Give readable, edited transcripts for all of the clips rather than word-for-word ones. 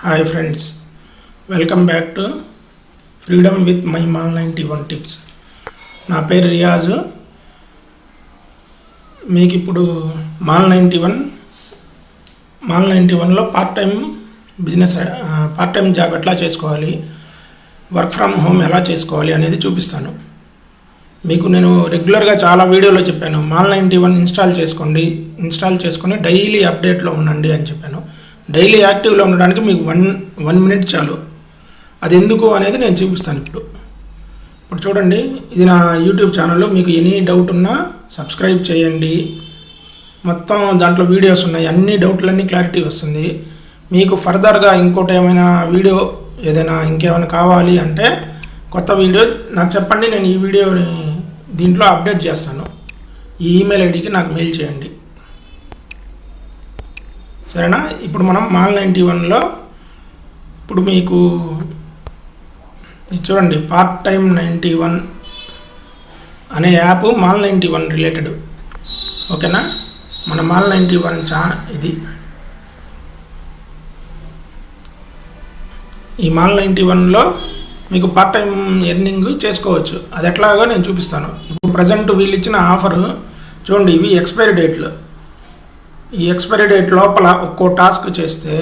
Hi friends, welcome back to Freedom with my Mal 91 tips. నా పేరు రియాజ్. మీకు ఇప్పుడు మాల్ 91లో పార్ట్ టైం జాబ్ ఎట్లా చేసుకోవాలి, వర్క్ ఫ్రమ్ హోమ్ ఎలా చేసుకోవాలి అనేది చూపిస్తాను. మీకు నేను రెగ్యులర్గా చాలా వీడియోలో చెప్పాను, మాల్ 91 ఇన్స్టాల్ చేసుకొని డైలీ అప్డేట్లో ఉండండి అని చెప్పాను. డైలీ యాక్టివ్లో ఉండడానికి మీకు వన్ మినిట్ చాలు. అది ఎందుకు అనేది నేను చూపిస్తాను. ఇప్పుడు చూడండి, ఇది నా యూట్యూబ్ ఛానల్. మీకు ఎనీ డౌట్ ఉన్నా సబ్స్క్రైబ్ చేయండి. మొత్తం దాంట్లో వీడియోస్ ఉన్నాయి, అన్ని డౌట్లన్నీ క్లారిటీ వస్తుంది. మీకు ఫర్దర్గా ఇంకోటి ఏమైనా వీడియో ఏదైనా ఇంకేమైనా కావాలి అంటే కొత్త వీడియో నాకు చెప్పండి, నేను ఈ వీడియోని దీంట్లో అప్డేట్ చేస్తాను. ఈ ఈమెయిల్ ఐడికి నాకు మెయిల్ చేయండి, సరేనా? ఇప్పుడు మనం మాల్ 91లో ఇప్పుడు మీకు చూడండి, పార్ట్ టైం 91 అనే యాప్ మాల్ 91 రిలేటెడ్, ఓకేనా? మన మాల్ 91 ఇది ఈ మాల్ 91లో మీకు పార్ట్ టైం ఎర్నింగ్ చేసుకోవచ్చు. అది ఎట్లాగో నేను చూపిస్తాను. ఇప్పుడు ప్రజెంట్ వీళ్ళు ఇచ్చిన ఆఫర్ చూడండి, ఇవి ఎక్స్పైరీ డేట్లు. ఈ ఎక్స్పైరీ డేట్ లోపల ఒక్కో టాస్క్ చేస్తే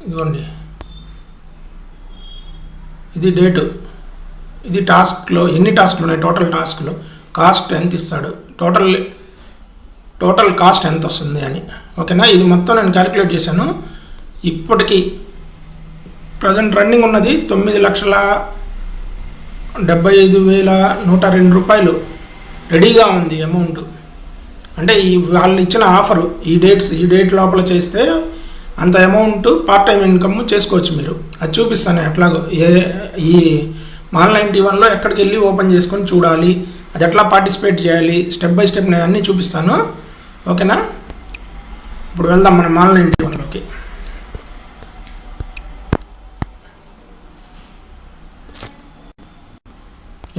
ఇదిగోండి, ఇది డేటు, ఇది టాస్క్లో ఎన్ని టాస్క్లు ఉన్నాయి, టోటల్ టాస్క్లు, కాస్ట్ ఎంత ఇస్తాడు, టోటల్ కాస్ట్ ఎంత వస్తుంది అని, ఓకేనా? ఇది మొత్తం నేను క్యాలిక్యులేట్ చేశాను. ఇప్పటికీ ప్రజెంట్ రన్నింగ్ ఉన్నది 9,75,102 రూపాయలు రెడీగా ఉంది అమౌంట్. అంటే వాళ్ళు ఇచ్చిన ఆఫరు ఈ డేట్ లోపల చేస్తే అంత అమౌంట్ పార్ట్ టైం ఇన్కమ్ చేసుకోవచ్చు మీరు. అది చూపిస్తాను ఎట్లాగో. ఈ మాల్ 91లో ఎక్కడికి వెళ్ళి ఓపెన్ చేసుకొని చూడాలి, అది ఎట్లా పార్టిసిపేట్ చేయాలి, స్టెప్ బై స్టెప్ నేను అన్నీ చూపిస్తాను, ఓకేనా? ఇప్పుడు వెళ్దాం మన మాల్ 91లోకి.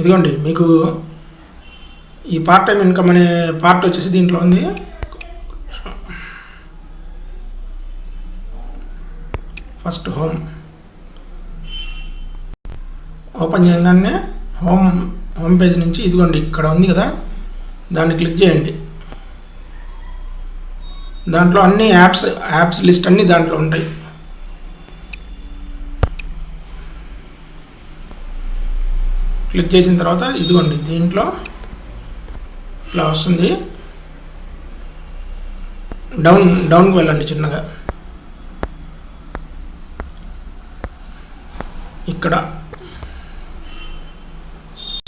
ఇదిగోండి, మీకు ఈ పార్ట్ టైం ఇన్కమ్ అనే పార్ట్ వచ్చేసి దీంట్లో ఉంది. ఫస్ట్ హోమ్ ఓపెన్ చేయగానే హోమ్ పేజ్ నుంచి ఇదిగోండి ఇక్కడ ఉంది కదా, దాన్ని క్లిక్ చేయండి. దాంట్లో అన్ని యాప్స్ లిస్ట్ అన్నీ దాంట్లో ఉంటాయి. క్లిక్ చేసిన తర్వాత ఇదిగోండి దీంట్లో ఇట్లా వస్తుంది. డౌన్కి వెళ్ళండి చిన్నగా. ఇక్కడ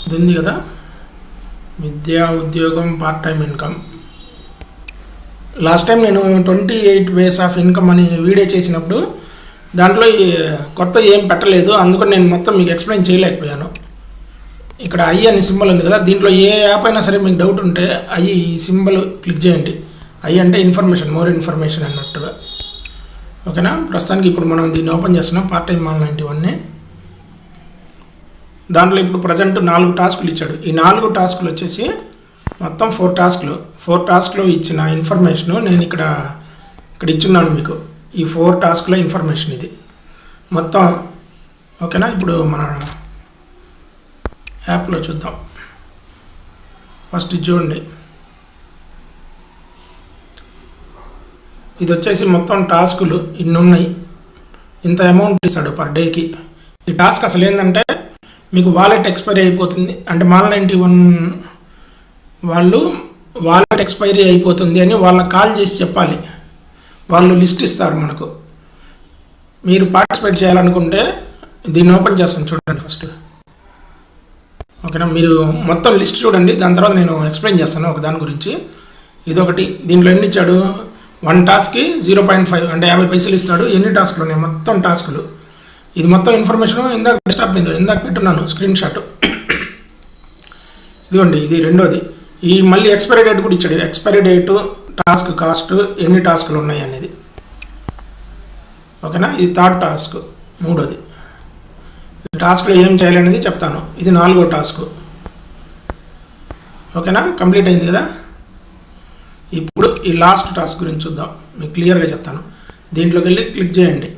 ఇది ఉంది కదా, విద్యా ఉద్యోగం part time income. Last time నేను 28 వేస్ ఆఫ్ ఇన్కమ్ అని వీడియో చేసినప్పుడు దాంట్లో కొత్త ఏం పెట్టలేదు, అందుకని నేను మొత్తం మీకు ఎక్స్ప్లెయిన్ చేయలేకపోయాను. ఇక్కడ ఐ అని సింబల్ ఉంది కదా, దీంట్లో ఏ యాప్ అయినా సరే మీకు డౌట్ ఉంటే ఈ సింబల్ క్లిక్ చేయండి. ఐ అంటే ఇన్ఫర్మేషన్, మోర్ ఇన్ఫర్మేషన్ అన్నట్టుగా, ఓకేనా? ప్రస్తుతానికి ఇప్పుడు మనం దీన్ని ఓపెన్ చేస్తున్నాం, పార్ట్ టైం మాల్ 91ని. దాంట్లో ఇప్పుడు ప్రజెంట్ 4 టాస్కులు ఇచ్చాడు. ఈ 4 టాస్కులు వచ్చేసి మొత్తం 4 టాస్క్లో ఇచ్చిన ఇన్ఫర్మేషను నేను ఇక్కడ ఇచ్చున్నాను మీకు. ఈ 4 టాస్క్లో ఇన్ఫర్మేషన్ ఇది మొత్తం, ఓకేనా? ఇప్పుడు మన యాప్లో చూద్దాం. ఫస్ట్ ఇది చూడండి, ఇది వచ్చేసి మొత్తం టాస్కులు ఇన్ని ఉన్నాయి. ఇంత అమౌంట్ ఇస్తాడు పర్ డేకి. ఈ టాస్క్ అసలు ఏంటంటే మీకు వాలెట్ ఎక్స్పైరీ అయిపోతుంది అంటే మాల్ 91 వాళ్ళు వాలెట్ ఎక్స్పైరీ అయిపోతుంది అని వాళ్ళకి కాల్ చేసి చెప్పాలి. వాళ్ళు లిస్ట్ ఇస్తారు మనకు. మీరు పార్టిసిపేట్ చేయాలనుకుంటే దీన్ని ఓపెన్ చేస్తాను చూడండి ఫస్ట్, ఓకేనా? మీరు మొత్తం లిస్ట్ చూడండి, దాని తర్వాత నేను ఎక్స్ప్లెయిన్ చేస్తాను ఒక దాని గురించి. ఇదొకటి, దీంట్లో ఎన్ని ఇచ్చాడు, 1 టాస్క్కి 0.5 అంటే 50 పైసలు ఇస్తాడు. ఎన్ని టాస్కులు ఉన్నాయి, మొత్తం టాస్కులు. ఇది మొత్తం ఇన్ఫర్మేషన్ ఇందాక డెస్క్టాప్ మీద పెట్టున్నాను స్క్రీన్ షాట్. ఇదిగోండి, ఇది రెండోది. ఈ మళ్ళీ ఎక్స్పైరీ డేట్ కూడా ఇచ్చాడు. ఎక్స్పైరీ డేటు, టాస్క్ కాస్ట్, ఎన్ని టాస్కులు ఉన్నాయి అనేది, ఓకేనా? ఇది 3rd టాస్క్, మూడోది. ఈ టాస్క్లో ఏం చేయాలనేది చెప్తాను. ఇది 4వ టాస్క్, ఓకేనా? కంప్లీట్ అయింది కదా. ఇప్పుడు ఈ లాస్ట్ టాస్క్ గురించి చూద్దాం, మీకు క్లియర్గా చెప్తాను. దీంట్లోకి వెళ్ళి క్లిక్ చేయండి.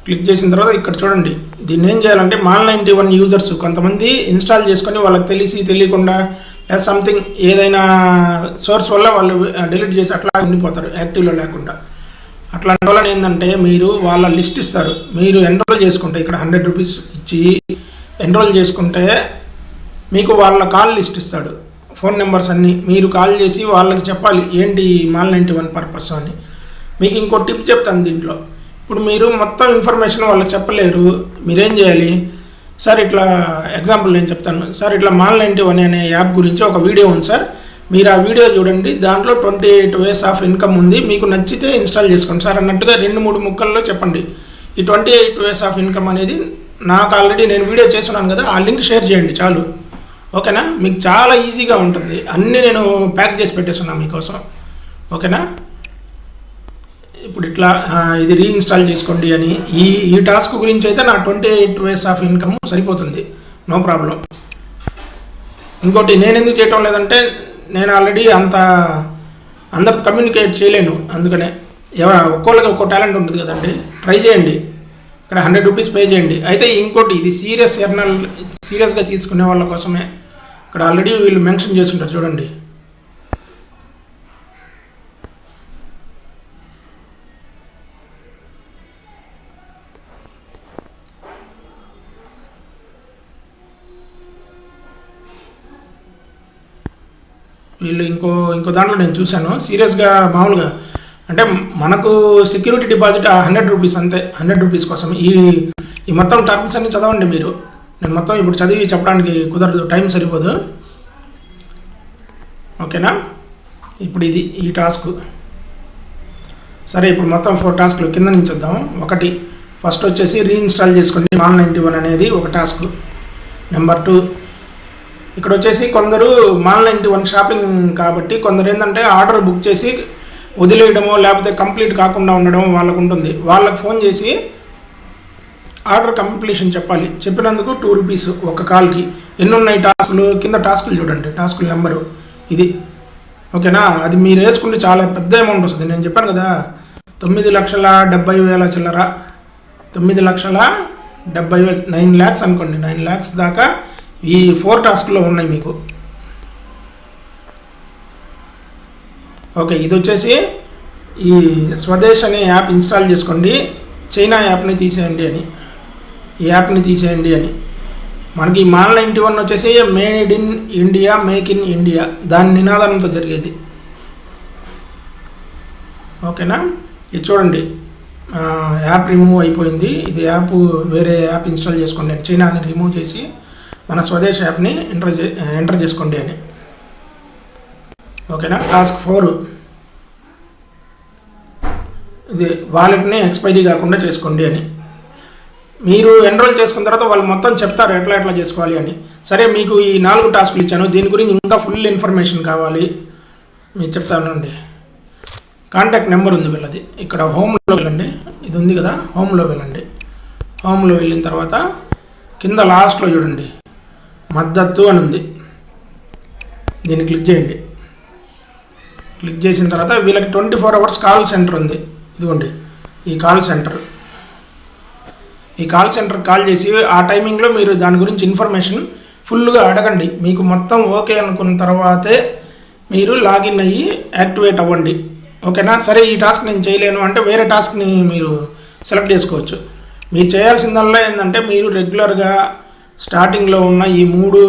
క్లిక్ చేసిన తర్వాత ఇక్కడ చూడండి, దీన్ని ఏం చేయాలంటే MAL91 యూజర్స్ కొంతమంది ఇన్స్టాల్ చేసుకొని వాళ్ళకి తెలియకుండా లేదా సంథింగ్ ఏదైనా సోర్స్ వల్ల వాళ్ళు డిలీట్ చేసి అట్లా ఉండిపోతారు యాక్టివ్లో లేకుండా. అట్లాంటి వాళ్ళని ఏంటంటే మీరు వాళ్ళ లిస్ట్ ఇస్తారు. మీరు ఎన్రోల్ చేసుకుంటే ఇక్కడ 100 రూపీస్ ఇచ్చి ఎన్రోల్ చేసుకుంటే మీకు వాళ్ళ కాల్ లిస్ట్ ఇస్తాడు, ఫోన్ నెంబర్స్ అన్నీ. మీరు కాల్ చేసి వాళ్ళకి చెప్పాలి ఏంటి MAL91 పర్పస్ అని. మీకు ఇంకో టిప్ చెప్తాను దీంట్లో. ఇప్పుడు మీరు మొత్తం ఇన్ఫర్మేషన్ వాళ్ళకి చెప్పలేరు, మీరేం చేయాలి, సార్ ఇట్లా ఎగ్జాంపుల్ నేను చెప్తాను. సార్ ఇట్లా MAL91 అనే యాప్ గురించి ఒక వీడియో ఉంది సార్, మీరు ఆ వీడియో చూడండి, దాంట్లో 28 వేస్ ఆఫ్ ఇన్కమ్ ఉంది, మీకు నచ్చితే ఇన్స్టాల్ చేసుకోండి సార్ అన్నట్టుగా 2-3 ముక్కల్లో చెప్పండి. ఈ 28 వేస్ ఆఫ్ ఇన్కమ్ అనేది నాకు ఆల్రెడీ నేను వీడియో చేస్తున్నాను కదా, ఆ లింక్ షేర్ చేయండి చాలు. ఓకేనా, మీకు చాలా ఈజీగా ఉంటుంది. అన్నీ నేను ప్యాక్ చేసి పెట్టేస్తున్నాను మీకోసం. ఓకేనా, ఇప్పుడు ఇట్లా ఇది రీఇన్స్టాల్ చేసుకోండి అని ఈ టాస్క్ గురించి అయితే నా 28 వేస్ ఆఫ్ ఇన్కమ్ సరిపోతుంది, నో ప్రాబ్లం. ఇంకోటి నేను ఎందుకు చేయటం లేదంటే నేను ఆల్రెడీ అందరితో కమ్యూనికేట్ చేయలేను, అందుకనే. ఒక్కోళ్ళకి ఒక్కో టాలెంట్ ఉంటుంది కదండి, ట్రై చేయండి. ఇక్కడ 100 రూపీస్ పే చేయండి. అయితే ఇంకోటి, ఇది సీరియస్గా తీసుకునే వాళ్ళ కోసమే. ఇక్కడ ఆల్రెడీ వీళ్ళు మెన్షన్ చేస్తుంటారు చూడండి. వీళ్ళు ఇంకో దాంట్లో నేను చూశాను, సీరియస్గా మామూలుగా అంటే మనకు సెక్యూరిటీ డిపాజిట్ 100 రూపీస్ అంతే. 100 రూపీస్ కోసం ఈ మొత్తం టర్మ్స్ అన్ని చదవండి మీరు. నేను మొత్తం ఇప్పుడు చదివి చెప్పడానికి కుదరదు, టైం సరిపోదు. ఓకేనా, ఇప్పుడు ఈ టాస్క్ సరే. ఇప్పుడు మొత్తం 4 టాస్క్లు కింద నుంచి వద్దాం. ఒకటి, ఫస్ట్ వచ్చేసి రీఇన్స్టాల్ చేసుకోండి MAL91 అనేది ఒక టాస్క్. నెంబర్ 2, ఇక్కడ వచ్చేసి కొందరు MAL91 షాపింగ్ కాబట్టి కొందరు ఏంటంటే ఆర్డర్ బుక్ చేసి వదిలేయడమో లేకపోతే కంప్లీట్ కాకుండా ఉండడం వాళ్ళకు ఉంటుంది. వాళ్ళకి ఫోన్ చేసి ఆర్డర్ కంప్లీషన్ చెప్పాలి. చెప్పినందుకు 2 రూపీస్ ఒక కాల్కి. ఎన్ని ఉన్నాయి టాస్కులు, కింద టాస్కులు చూడండి, టాస్కుల నెంబరు ఇది. ఓకేనా, అది మీరు వేసుకుంటే చాలా పెద్ద అమౌంట్ వస్తుంది. నేను చెప్పాను కదా 9,70,000 చిల్లర, 9,70,000, 9 lakhs అనుకోండి. 9 lakhs దాకా ఈ 4 టాస్క్లో ఉన్నాయి మీకు. ఓకే, ఇది వచ్చేసి ఈ స్వదేశ్ అనే యాప్ ఇన్స్టాల్ చేసుకోండి, చైనా యాప్ని తీసేయండి అని, ఈ యాప్ని తీసేయండి అని. మనకి MAL91 వచ్చేసి made in India, make in India, దాని నినాదంతో జరిగేది. ఓకేనా, ఇది చూడండి, యాప్ రిమూవ్ అయిపోయింది. ఇది యాప్ వేరే యాప్ ఇన్స్టాల్ చేసుకోండి అని, చైనా అని రిమూవ్ చేసి మన స్వదేశ్ యాప్ని ఎంటర్ చేసుకోండి అని. ఓకేనా, టాస్క్ 4, ఇది వాలెట్ని ఎక్స్పైరీ కాకుండా చేసుకోండి అని. మీరు ఎన్రోల్ చేసుకున్న తర్వాత వాళ్ళు మొత్తం చెప్తారు ఎట్లా చేసుకోవాలి అని. సరే, మీకు ఈ 4 టాస్కులు ఇచ్చాను, దీని గురించి ఇంకా ఫుల్ ఇన్ఫర్మేషన్ కావాలి మీకు చెప్తానండి. కాంటాక్ట్ నెంబర్ ఉంది వీళ్ళది, ఇక్కడ హోమ్లో వెళ్ళండి, ఇది ఉంది కదా, హోమ్లో వెళ్ళండి. హోమ్లో వెళ్ళిన తర్వాత కింద లాస్ట్లో చూడండి మద్దతు అని ఉంది, దీన్ని క్లిక్ చేయండి. క్లిక్ చేసిన తర్వాత వీళ్ళకి 24 hours కాల్ సెంటర్ ఉంది, ఇదిగోండి ఈ కాల్ సెంటర్. ఈ కాల్ సెంటర్ కాల్ చేసి ఆ టైమింగ్లో మీరు దాని గురించి ఇన్ఫర్మేషన్ ఫుల్గా అడగండి. మీకు మొత్తం ఓకే అనుకున్న తర్వాతే మీరు లాగిన్ అయ్యి యాక్టివేట్ అవ్వండి. ఓకేనా, సరే ఈ టాస్క్ నేను చేయలేను అంటే వేరే టాస్క్ని మీరు సెలెక్ట్ చేసుకోవచ్చు. మీరు చేయాల్సిందల్లా ఏంటంటే మీరు రెగ్యులర్గా స్టార్టింగ్లో ఉన్న ఈ 3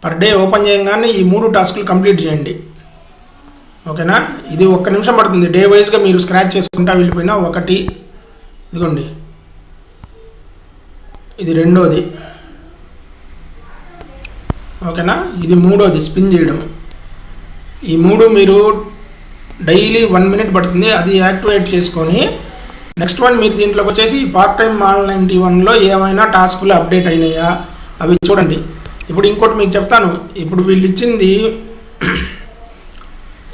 పర్ డే ఓపెన్ చేయగానే ఈ 3 టాస్కులు కంప్లీట్ చేయండి. ఓకేనా, ఇది 1 నిమిషం పడుతుంది. డే వైజ్గా మీరు స్క్రాచ్ చేసుకుంటా వెళ్ళిపోయినా. 1, ఇదిగోండి ఇది 2వది. ఓకేనా, ఇది 3వది స్పిన్ చేయడం. ఈ 3 మీరు డైలీ 1 minute పడుతుంది, అది యాక్టివేట్ చేసుకొని నెక్స్ట్ వన్ మీరు దీంట్లోకి వచ్చేసి పార్ట్ టైం MAL91లో ఏమైనా టాస్కులు అప్డేట్ అయినాయా అవి చూడండి. ఇప్పుడు ఇంకోటి మీకు చెప్తాను. ఇప్పుడు వీళ్ళు ఇచ్చింది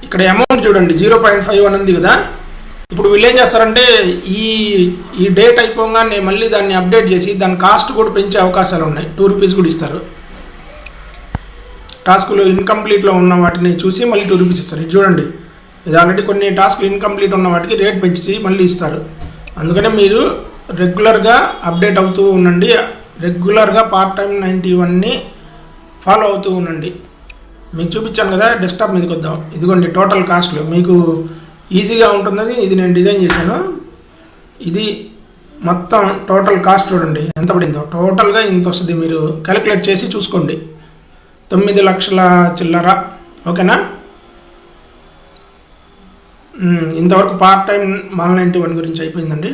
ఇక్కడ అమౌంట్ చూడండి 0.51 ఉంది కదా. ఇప్పుడు వీళ్ళు ఏం చేస్తారంటే ఈ డేట్ అయిపోగానే మళ్ళీ దాన్ని అప్డేట్ చేసి దాని కాస్ట్ కూడా పెంచే అవకాశాలు ఉన్నాయి. 2 రూపీస్ కూడా ఇస్తారు. టాస్కులు ఇన్కంప్లీట్లో ఉన్న వాటిని చూసి మళ్ళీ 2 రూపీస్ ఇస్తారు. ఇది చూడండి ఇది ఆల్రెడీ కొన్ని టాస్క్లు ఇన్కంప్లీట్ ఉన్న వాటికి రేట్ పెంచి మళ్ళీ ఇస్తారు. అందుకనే మీరు రెగ్యులర్గా అప్డేట్ అవుతూ ఉండండి. రెగ్యులర్గా పార్ట్ టైం 91ని ఫాలో అవుతూ ఉండండి. మీకు చూపించాను కదా, డెస్క్టాప్ మీదకి వద్దాం. ఇదిగోండి టోటల్ కాస్ట్లు, మీకు ఈజీగా ఉంటుందని ఇది నేను డిజైన్ చేశాను. ఇది మొత్తం టోటల్ కాస్ట్ చూడండి ఎంత పడిందో. టోటల్గా ఇంత వస్తుంది, మీరు క్యాలిక్యులేట్ చేసి చూసుకోండి. 9 లక్షల చిల్లర. ఓకేనా? ఇంతవరకు పార్ట్ టైం మాల్ 91 గురించి అయిపోయిందండి.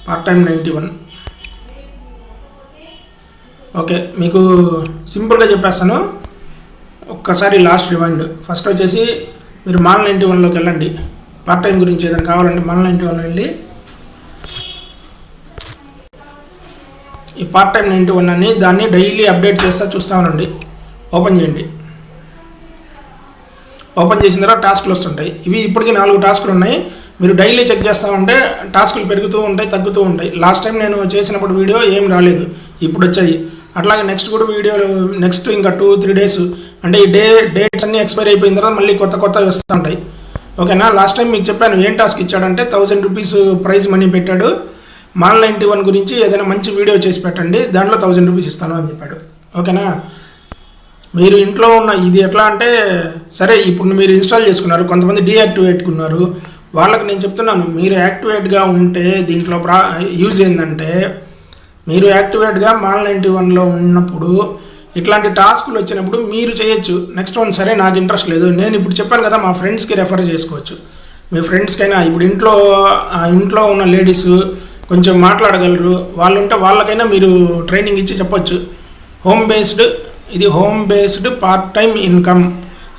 Part time 91. ఓకే, మీకు సింపుల్గా చెప్పేస్తాను. ఒక్కసారి లాస్ట్ రిమైండ్. ఫస్ట్ వచ్చేసి మీరు మాల్ 91లోకి వెళ్ళండి. పార్ట్ టైం గురించి ఏదైనా కావాలంటే మాల్ 91 వెళ్ళి ఈ పార్ట్ టైం 91 అని దాన్ని డైలీ అప్డేట్ చేస్తా చూస్తామనండి. ఓపెన్ చేయండి. ఓపెన్ చేసిన తర్వాత టాస్క్లు వస్తుంటాయి. ఇవి ఇప్పటికీ 4 టాస్క్లు ఉన్నాయి. మీరు డైలీ చెక్ చేస్తామంటే టాస్క్లు పెరుగుతూ ఉంటాయి, తగ్గుతూ ఉంటాయి. లాస్ట్ టైం నేను చేసినప్పుడు వీడియో ఏం రాలేదు, ఇప్పుడు వచ్చాయి. అట్లాగే నెక్స్ట్ కూడా వీడియోలు నెక్స్ట్ ఇంకా 2-3 డేస్ అంటే ఈ డేట్స్ అన్నీ ఎక్స్పైర్ అయిపోయిన తర్వాత మళ్ళీ కొత్త వస్తూ ఉంటాయి. ఓకేనా? లాస్ట్ టైం మీకు చెప్పాను ఏం టాస్క్ ఇచ్చాడంటే 1000 రూపీస్ ప్రైజ్ మనీ పెట్టాడు. మాల్ 91 గురించి ఏదైనా మంచి వీడియో చేసి పెట్టండి, దాంట్లో 1000 రూపీస్ ఇస్తాను అని చెప్పాడు. ఓకేనా? మీరు ఇంట్లో ఉన్న ఇది ఎట్లా అంటే, సరే ఇప్పుడు మీరు ఇన్స్టాల్ చేసుకున్నారు, కొంతమంది డీయాక్టివేట్కున్నారు. వాళ్ళకి నేను చెప్తున్నాను, మీరు యాక్టివేట్గా ఉంటే దీంట్లో యూజ్ ఏంటంటే, మీరు యాక్టివేట్గా మాల్ 91లో ఉన్నప్పుడు ఇట్లాంటి టాస్కులు వచ్చినప్పుడు మీరు చేయొచ్చు. నెక్స్ట్ వన్ సరే నాకు ఇంట్రెస్ట్ లేదు, నేను ఇప్పుడు చెప్పాను కదా, మా ఫ్రెండ్స్కి రెఫర్ చేసుకోవచ్చు. మీ ఫ్రెండ్స్కైనా ఇప్పుడు ఇంట్లో ఉన్న లేడీస్ కొంచెం మాట్లాడగలరు, వాళ్ళు ఉంటే వాళ్ళకైనా మీరు ట్రైనింగ్ ఇచ్చి చెప్పొచ్చు. ఇది home based part time income.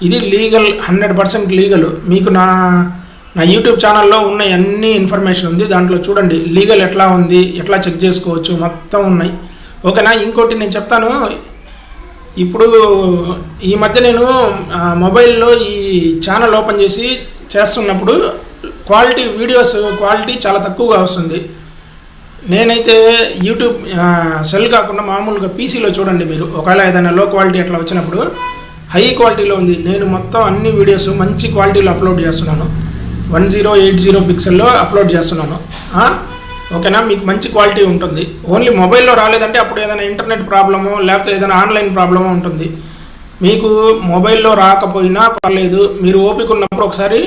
ఇది లీగల్, 100% లీగల్. మీకు నా యూట్యూబ్ ఛానల్లో ఉన్న అన్ని ఇన్ఫర్మేషన్ ఉంది, దాంట్లో చూడండి లీగల్ ఎట్లా ఉంది, ఎట్లా చెక్ చేసుకోవచ్చు, మొత్తం ఉన్నాయి. ఓకేనా? ఇంకోటి నేను చెప్తాను. ఇప్పుడు ఈ మధ్య నేను మొబైల్లో ఈ ఛానల్ ఓపెన్ చేసి చేస్తున్నప్పుడు వీడియోస్ క్వాలిటీ చాలా తక్కువగా వస్తుంది. నేనైతే యూట్యూబ్ సెల్ కాకుండా మామూలుగా పీసీలో చూడండి మీరు, ఒకవేళ ఏదైనా లో క్వాలిటీ అట్లా వచ్చినప్పుడు హై క్వాలిటీలో ఉంది. నేను మొత్తం అన్ని వీడియోస్ మంచి క్వాలిటీలో అప్లోడ్ చేస్తున్నాను. 1080 పిక్సెల్లో అప్లోడ్ చేస్తున్నాను. ఓకేనా? మీకు మంచి క్వాలిటీ ఉంటుంది. ఓన్లీ మొబైల్లో రాలేదంటే అప్పుడు ఏదైనా ఇంటర్నెట్ ప్రాబ్లమో లేకపోతే ఏదైనా ఆన్లైన్ ప్రాబ్లమో ఉంటుంది. మీకు మొబైల్లో రాకపోయినా పర్లేదు, మీరు ఓపిక ఉన్నప్పుడు ఒకసారి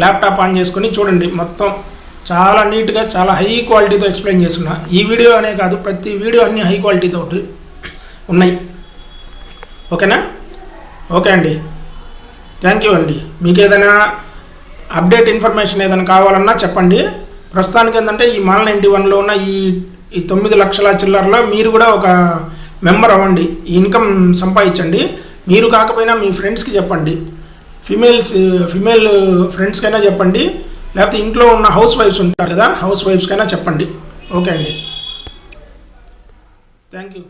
ల్యాప్టాప్ ఆన్ చేసుకొని చూడండి. మొత్తం చాలా నీట్గా చాలా హై క్వాలిటీతో ఎక్స్ప్లెయిన్ చేస్తున్నా. ఈ వీడియో అనే కాదు, ప్రతి వీడియో అన్ని హై క్వాలిటీతో ఉన్నాయి. ఓకేనా? ఓకే అండి, థ్యాంక్ యూ అండి. మీకు ఏదైనా అప్డేట్ ఇన్ఫర్మేషన్ ఏదైనా కావాలన్నా చెప్పండి. ప్రస్తుతానికి ఏంటంటే ఈ మాల్ 91లో ఉన్న ఈ 9 లక్షల చిల్లరలో మీరు కూడా ఒక మెంబర్ అవ్వండి, ఈ ఇన్కమ్ సంపాదించండి. మీరు కాకపోయినా మీ ఫ్రెండ్స్కి చెప్పండి, ఫిమేల్ ఫ్రెండ్స్కైనా చెప్పండి, లేకపోతే ఇంట్లో ఉన్న హౌస్ వైఫ్స్ ఉంటారు కదా, హౌస్ వైఫ్స్కైనా చెప్పండి. ఓకే అండి, థ్యాంక్ యూ.